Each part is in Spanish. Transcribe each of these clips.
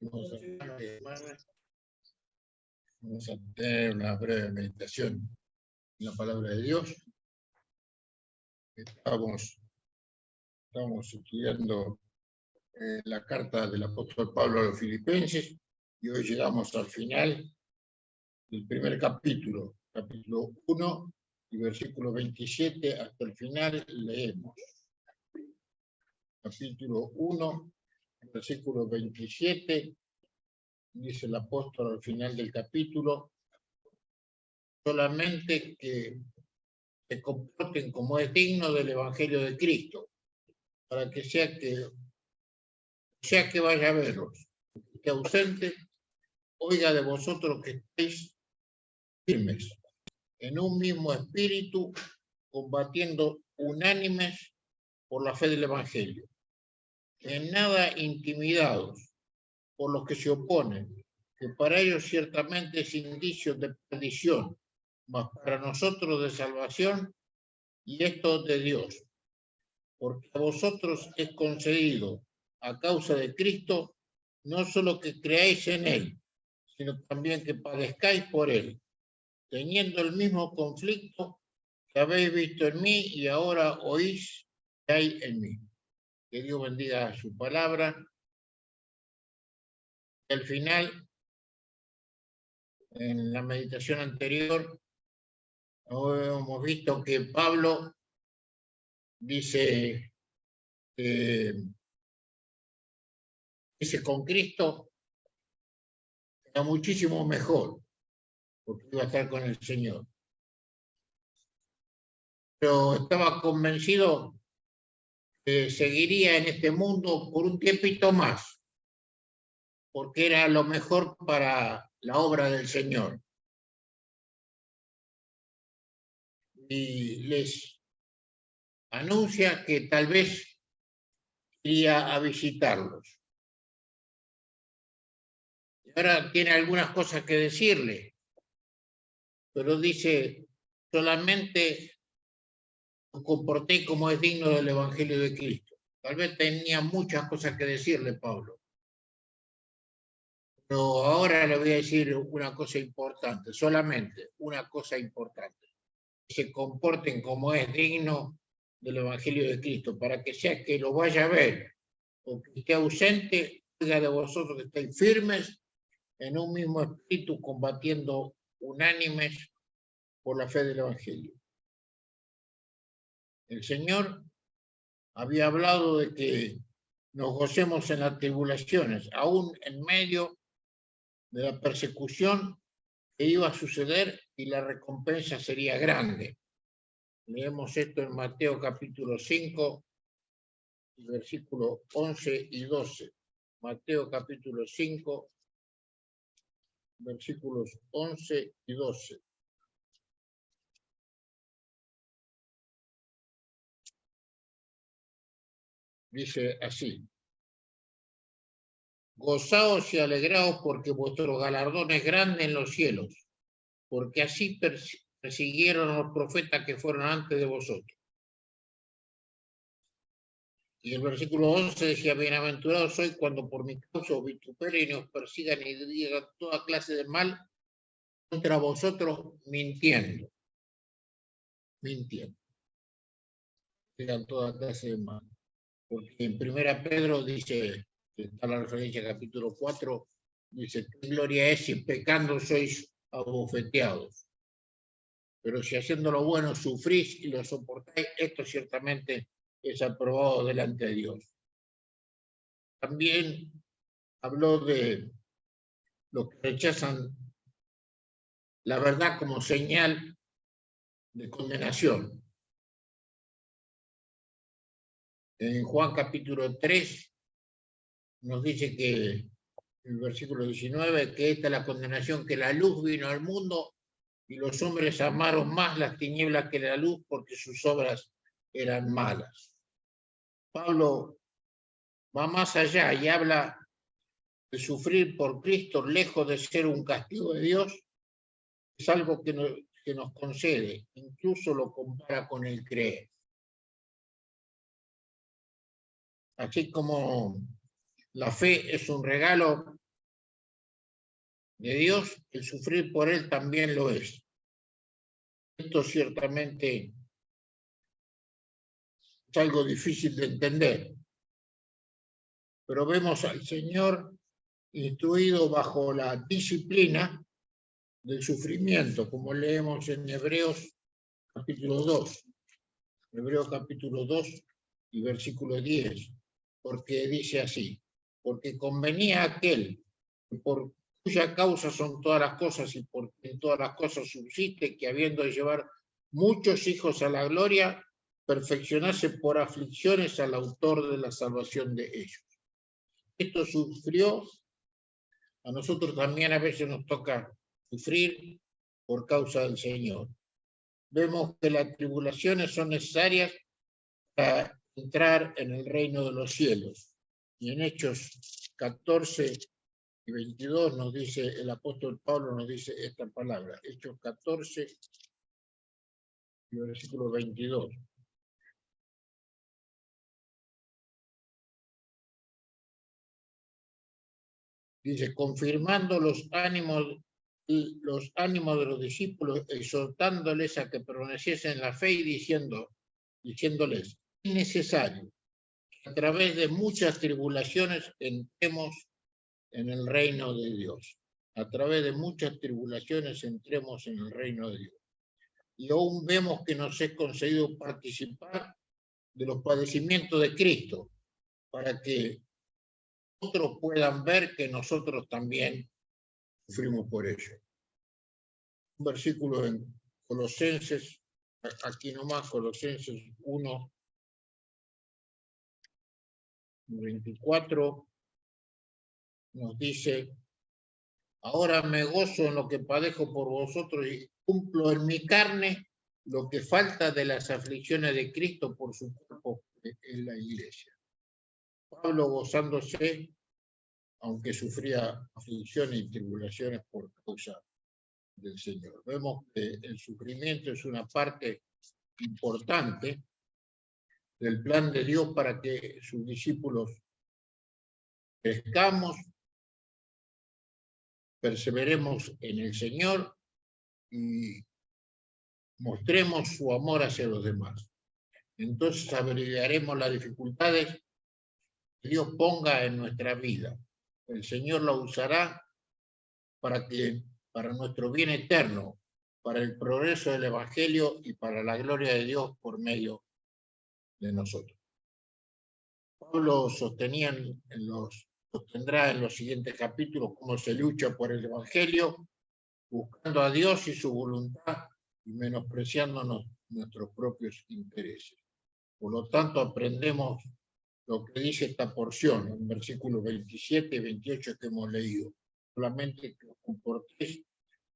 Hermanos y hermanas, vamos a tener una breve meditación en la palabra de Dios. Estamos estudiando la carta del apóstol Pablo a los Filipenses y hoy llegamos al final del primer capítulo 1 y versículo 27 hasta el final. Leemos capítulo 1, versículo 27. Dice el apóstol al final del capítulo: solamente que se comporten como es digno del Evangelio de Cristo, para que sea que vaya a veros, que esté ausente, oiga de vosotros que estéis firmes, en un mismo espíritu, combatiendo unánimes por la fe del Evangelio, en nada intimidados por los que se oponen, que para ellos ciertamente es indicio de perdición, mas para nosotros de salvación, y esto de Dios, porque a vosotros es concedido, a causa de Cristo, no solo que creáis en Él, sino también que padezcáis por Él, teniendo el mismo conflicto que habéis visto en mí y ahora oís que hay en mí. Que Dios bendiga su palabra. Al final, en la meditación anterior, hemos visto que Pablo dice con Cristo era muchísimo mejor, porque iba a estar con el Señor. Pero estaba convencido que seguiría en este mundo por un tiempito más, porque era lo mejor para la obra del Señor. Y les anuncia que tal vez iría a visitarlos. Y ahora tiene algunas cosas que decirle, pero dice: solamente os comporté como es digno del Evangelio de Cristo. Tal vez tenía muchas cosas que decirle Pablo, pero ahora le voy a decir una cosa importante, solamente una cosa importante: que se comporten como es digno del Evangelio de Cristo, para que sea que lo vaya a ver o que esté ausente, oiga de vosotros que estéis firmes en un mismo espíritu, combatiendo unánimes por la fe del Evangelio. El Señor había hablado de que nos gocemos en las tribulaciones, aún en medio de la persecución que iba a suceder, y la recompensa sería grande. Leemos esto en Mateo capítulo 5, versículos 11 y 12. Mateo capítulo 5, versículos 11 y 12. Dice así: gozaos y alegraos, porque vuestro galardón es grande en los cielos, porque así persiguieron a los profetas que fueron antes de vosotros. Y el versículo 11 decía: bienaventurados sois cuando por mi causa os vituperen y os persigan y digan toda clase de mal contra vosotros, mintiendo. Digan toda clase de mal. Porque en 1 Pedro dice, que está la referencia capítulo 4, dice: qué gloria es si pecando sois abofeteados. Pero si haciendo lo bueno sufrís y lo soportáis, esto ciertamente es aprobado delante de Dios. También habló de los que rechazan la verdad como señal de condenación. En Juan capítulo 3 nos dice que, en el versículo 19, que esta es la condenación, que la luz vino al mundo y los hombres amaron más las tinieblas que la luz, porque sus obras eran malas. Pablo va más allá y habla de sufrir por Cristo, lejos de ser un castigo de Dios, es algo que nos concede, incluso lo compara con el creer. Así como la fe es un regalo de Dios, el sufrir por Él también lo es. Esto ciertamente es algo difícil de entender, pero vemos al Señor instruido bajo la disciplina del sufrimiento, como leemos en Hebreos capítulo 2, Hebreos capítulo 2 y versículo 10, porque dice así, porque convenía aquel por cuya causa son todas las cosas y por quien todas las cosas subsiste, que habiendo de llevar muchos hijos a la gloria, perfeccionase por aflicciones al autor de la salvación de ellos. Esto sufrió, a nosotros también a veces nos toca sufrir por causa del Señor. Vemos que las tribulaciones son necesarias para entrar en el reino de los cielos. Y en Hechos 14 y 22 nos dice, el apóstol Pablo nos dice esta palabra, Hechos 14 y versículo 22. Dice, confirmando los ánimos de los discípulos, exhortándoles a que permaneciesen en la fe y diciéndoles, es necesario que a través de muchas tribulaciones entremos en el reino de Dios. A través de muchas tribulaciones entremos en el reino de Dios. Y aún vemos que nos es concedido participar de los padecimientos de Cristo, para que otros puedan ver que nosotros también sufrimos por ello. Un versículo en Colosenses, aquí nomás, Colosenses 1, 24, nos dice, ahora me gozo en lo que padezco por vosotros y cumplo en mi carne lo que falta de las aflicciones de Cristo por su cuerpo, que es la iglesia. Pablo gozándose, aunque sufría aflicciones y tribulaciones por causa del Señor. Vemos que el sufrimiento es una parte importante del plan de Dios para que sus discípulos crezcamos, perseveremos en el Señor y mostremos su amor hacia los demás. Entonces abreviaremos las dificultades que Dios ponga en nuestra vida. El Señor la usará para nuestro bien eterno, para el progreso del Evangelio y para la gloria de Dios por medio de nosotros. Pablo sostendrá en los siguientes capítulos cómo se lucha por el Evangelio, buscando a Dios y su voluntad y menospreciándonos nuestros propios intereses. Por lo tanto, aprendemos lo que dice esta porción, en versículos 27 y 28 que hemos leído. Solamente que os comportéis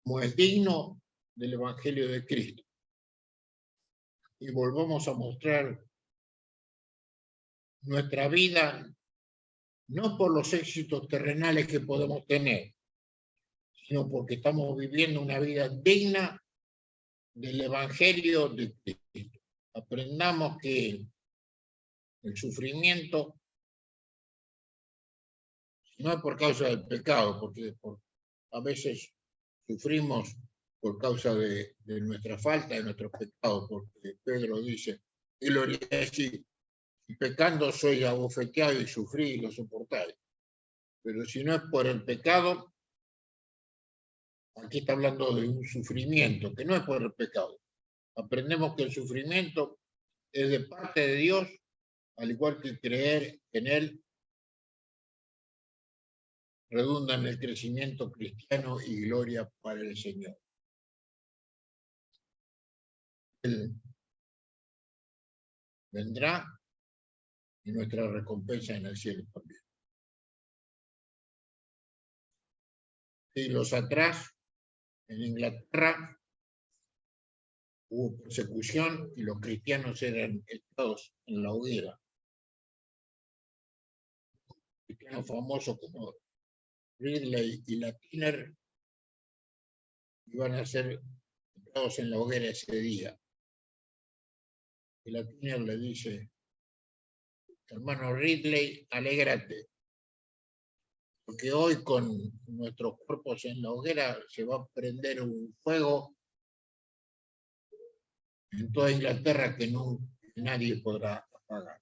como es digno del Evangelio de Cristo. Y volvamos a mostrar nuestra vida no por los éxitos terrenales que podemos tener, sino porque estamos viviendo una vida digna del Evangelio de Cristo. Aprendamos que el sufrimiento no es por causa del pecado, porque a veces sufrimos por causa de nuestra falta, de nuestros pecados, porque Pedro dice, gloria así, y pecando soy abofeteado y sufrí y lo soportáis. Pero si no es por el pecado, aquí está hablando de un sufrimiento, que no es por el pecado. Aprendemos que el sufrimiento es de parte de Dios, al igual que creer en Él redunda en el crecimiento cristiano y gloria para el Señor. Él vendrá y nuestra recompensa en el cielo también. Siglos atrás, en Inglaterra, hubo persecución y los cristianos eran echados en la hoguera. Cristianos famosos como Ridley y Latiner iban a ser echados en la hoguera ese día. Y Latiner le dice, hermano Ridley, alégrate, porque hoy con nuestros cuerpos en la hoguera se va a prender un fuego en toda Inglaterra que nadie podrá apagar.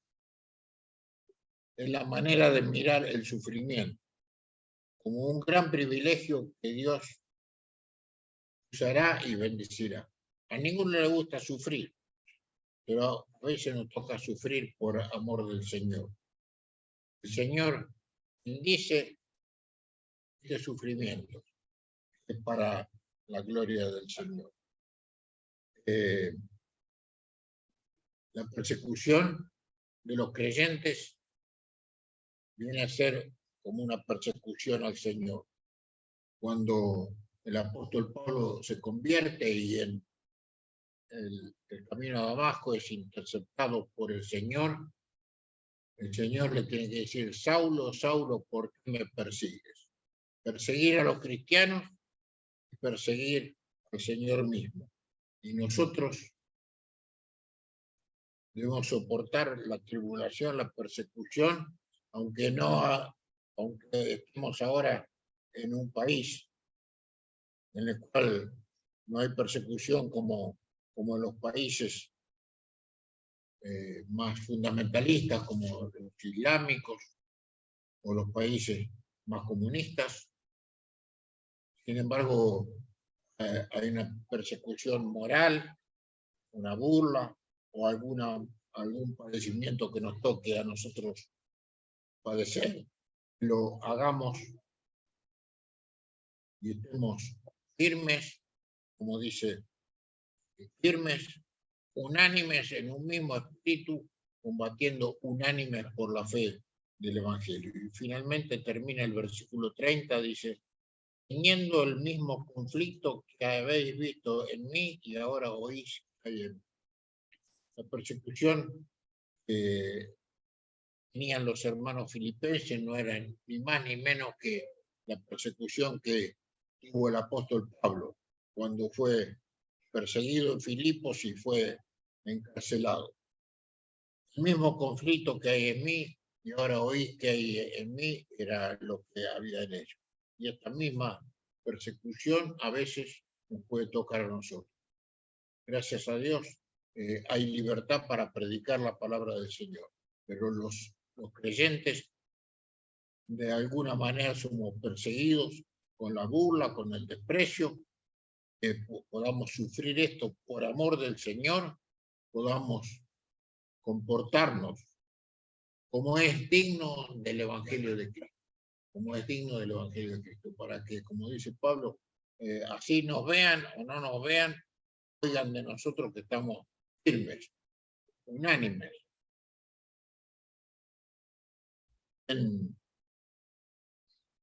Es la manera de mirar el sufrimiento como un gran privilegio que Dios usará y bendecirá. A ninguno le gusta sufrir, pero a veces nos toca sufrir por amor del Señor. El Señor dice este sufrimiento es para la gloria del Señor. La persecución de los creyentes viene a ser como una persecución al Señor. Cuando el apóstol Pablo se convierte y en el camino a Damasco es interceptado por el Señor le tiene que decir: Saulo, Saulo, ¿por qué me persigues? Perseguir a los cristianos y perseguir al Señor mismo. Y nosotros debemos soportar la tribulación, la persecución, aunque estemos ahora en un país en el cual no hay persecución como en los países más fundamentalistas, como los islámicos o los países más comunistas. Sin embargo, hay una persecución moral, una burla o algún padecimiento que nos toque a nosotros padecer. Lo hagamos y estemos firmes, como dice, firmes, unánimes en un mismo espíritu, combatiendo unánimes por la fe del Evangelio. Y finalmente termina el versículo 30, dice: teniendo el mismo conflicto que habéis visto en mí y ahora oís que hay en mí. La persecución que tenían los hermanos filipenses no era ni más ni menos que la persecución que tuvo el apóstol Pablo cuando fue perseguido en Filipos y fue encarcelado. El mismo conflicto que hay en mí y ahora oís que hay en mí era lo que había en ellos. Y esta misma persecución a veces nos puede tocar a nosotros. Gracias a Dios hay libertad para predicar la palabra del Señor, pero los creyentes de alguna manera somos perseguidos con la burla, con el desprecio, que podamos sufrir esto por amor del Señor, podamos comportarnos como es digno del Evangelio de Cristo, como es digno del Evangelio de Cristo, para que, como dice Pablo, así nos vean o no nos vean, oigan de nosotros que estamos firmes, unánimes, en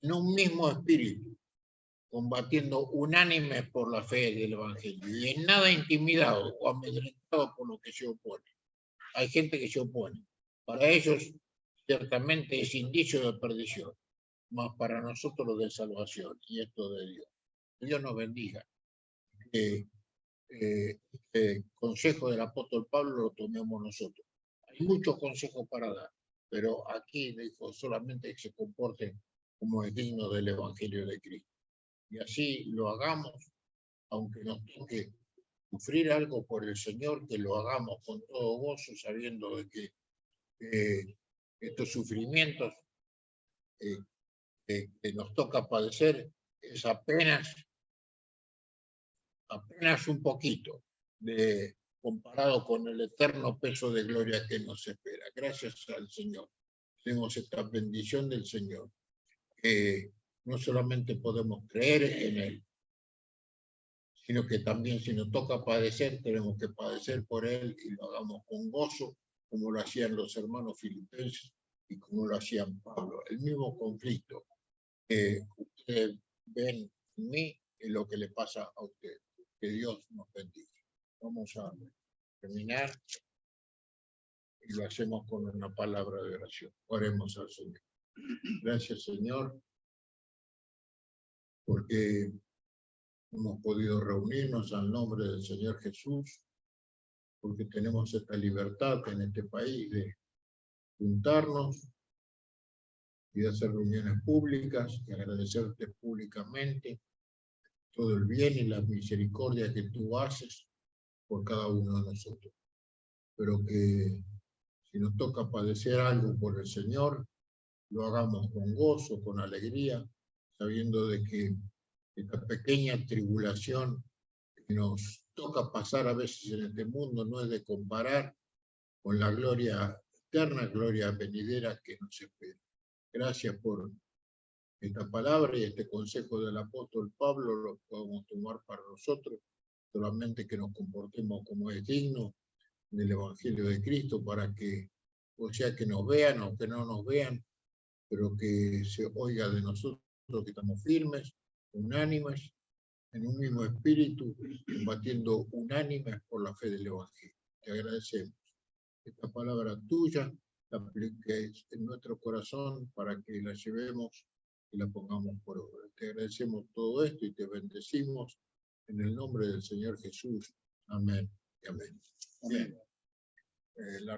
un mismo espíritu, combatiendo unánimes por la fe del Evangelio, y en nada intimidado o amedrentado por lo que se opone. Hay gente que se opone. Para ellos, ciertamente es indicio de perdición, más para nosotros lo de salvación, y esto de Dios. Dios nos bendiga. Este consejo del apóstol Pablo lo tomemos nosotros. Hay muchos consejos para dar, pero aquí dijo solamente que se comporten como es digno del Evangelio de Cristo. Y así lo hagamos, aunque nos toque sufrir algo por el Señor, que lo hagamos con todo gozo, sabiendo de que estos sufrimientos que nos toca padecer es apenas un poquito comparado con el eterno peso de gloria que nos espera. Gracias al Señor. Tenemos esta bendición del Señor, que no solamente podemos creer en Él, sino que también si nos toca padecer, tenemos que padecer por Él y lo hagamos con gozo, como lo hacían los hermanos filipenses y como lo hacían Pablo. El mismo conflicto que ustedes ven en mí es lo que le pasa a ustedes. Que Dios nos bendiga. Vamos a terminar y lo hacemos con una palabra de oración. Oremos al Señor. Gracias, Señor, porque hemos podido reunirnos al nombre del Señor Jesús, porque tenemos esta libertad en este país de juntarnos y de hacer reuniones públicas y agradecerte públicamente todo el bien y la misericordia que tú haces por cada uno de nosotros. Pero que si nos toca padecer algo por el Señor, lo hagamos con gozo, con alegría, sabiendo de que esta pequeña tribulación que nos toca pasar a veces en este mundo no es de comparar con la gloria eterna, gloria venidera que nos espera. Gracias por esta palabra y este consejo del apóstol Pablo, lo podemos tomar para nosotros, solamente que nos comportemos como es digno del Evangelio de Cristo, para que, o sea, que nos vean o que no nos vean, pero que se oiga de nosotros que estamos firmes, unánimes, en un mismo espíritu, combatiendo unánimes por la fe del Evangelio. Te agradecemos. Esta palabra tuya la apliques en nuestro corazón para que la llevemos y la pongamos por obra. Te agradecemos todo esto y te bendecimos en el nombre del Señor Jesús. Amén y amén. Amén. La